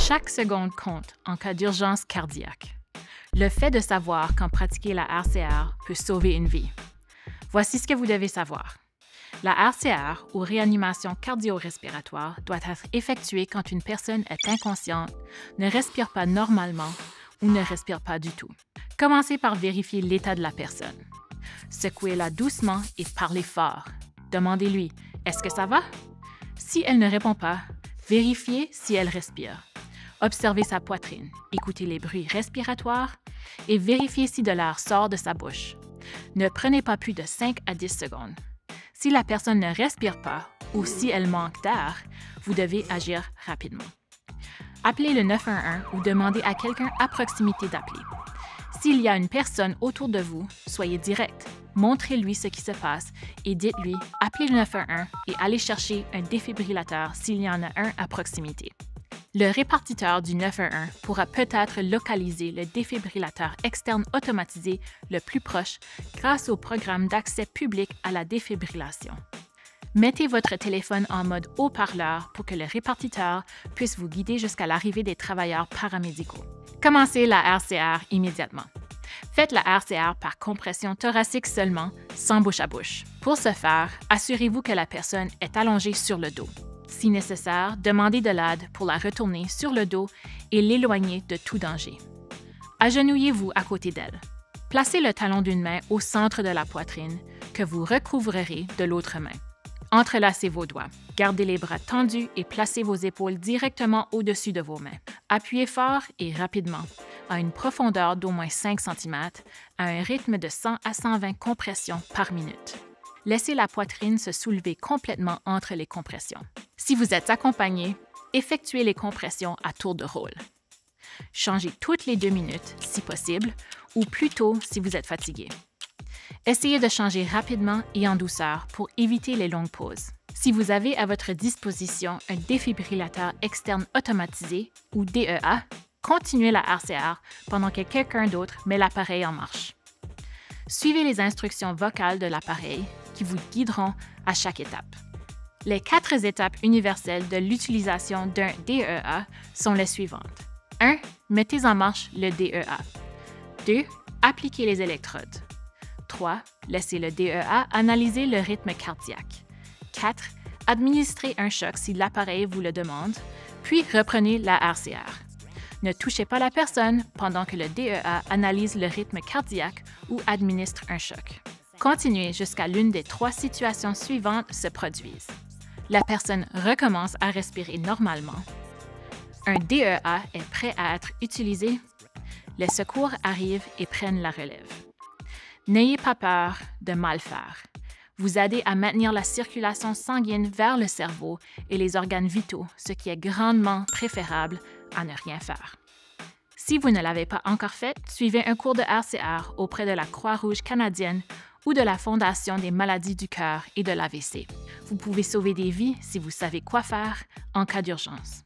Chaque seconde compte en cas d'urgence cardiaque. Le fait de savoir quand pratiquer la RCR peut sauver une vie. Voici ce que vous devez savoir. La RCR, ou réanimation cardio-respiratoire, doit être effectuée quand une personne est inconsciente, ne respire pas normalement ou ne respire pas du tout. Commencez par vérifier l'état de la personne. Secouez-la doucement et parlez fort. Demandez-lui « Est-ce que ça va? » Si elle ne répond pas, vérifiez si elle respire. Observez sa poitrine, écoutez les bruits respiratoires et vérifiez si de l'air sort de sa bouche. Ne prenez pas plus de 5 à 10 secondes. Si la personne ne respire pas ou si elle manque d'air, vous devez agir rapidement. Appelez le 911 ou demandez à quelqu'un à proximité d'appeler. S'il y a une personne autour de vous, soyez direct. Montrez-lui ce qui se passe et dites-lui « Appelez le 911 et allez chercher un défibrillateur s'il y en a un à proximité ». Le répartiteur du 911 pourra peut-être localiser le défibrillateur externe automatisé le plus proche grâce au programme d'accès public à la défibrillation. Mettez votre téléphone en mode haut-parleur pour que le répartiteur puisse vous guider jusqu'à l'arrivée des travailleurs paramédicaux. Commencez la RCR immédiatement. Faites la RCR par compression thoracique seulement, sans bouche à bouche. Pour ce faire, assurez-vous que la personne est allongée sur le dos. Si nécessaire, demandez de l'aide pour la retourner sur le dos et l'éloigner de tout danger. Agenouillez-vous à côté d'elle. Placez le talon d'une main au centre de la poitrine que vous recouvrirez de l'autre main. Entrelacez vos doigts. Gardez les bras tendus et placez vos épaules directement au-dessus de vos mains. Appuyez fort et rapidement, à une profondeur d'au moins 5 cm, à un rythme de 100 à 120 compressions par minute. Laissez la poitrine se soulever complètement entre les compressions. Si vous êtes accompagné, effectuez les compressions à tour de rôle. Changez toutes les 2 minutes, si possible, ou plus tôt si vous êtes fatigué. Essayez de changer rapidement et en douceur pour éviter les longues pauses. Si vous avez à votre disposition un défibrillateur externe automatisé, ou DEA, continuez la RCR pendant que quelqu'un d'autre met l'appareil en marche. Suivez les instructions vocales de l'appareil qui vous guideront à chaque étape. Les 4 étapes universelles de l'utilisation d'un DEA sont les suivantes. 1. Mettez en marche le DEA. 2. Appliquez les électrodes. 3. Laissez le DEA analyser le rythme cardiaque. 4. Administrez un choc si l'appareil vous le demande, puis reprenez la RCR. Ne touchez pas la personne pendant que le DEA analyse le rythme cardiaque ou administre un choc. Continuez jusqu'à l'une des 3 situations suivantes se produisent. La personne recommence à respirer normalement. Un DEA est prêt à être utilisé. Les secours arrivent et prennent la relève. N'ayez pas peur de mal faire. Vous aidez à maintenir la circulation sanguine vers le cerveau et les organes vitaux, ce qui est grandement préférable à ne rien faire. Si vous ne l'avez pas encore fait, suivez un cours de RCR auprès de la Croix-Rouge canadienne ou de la Fondation des maladies du cœur et de l'AVC. Vous pouvez sauver des vies si vous savez quoi faire en cas d'urgence.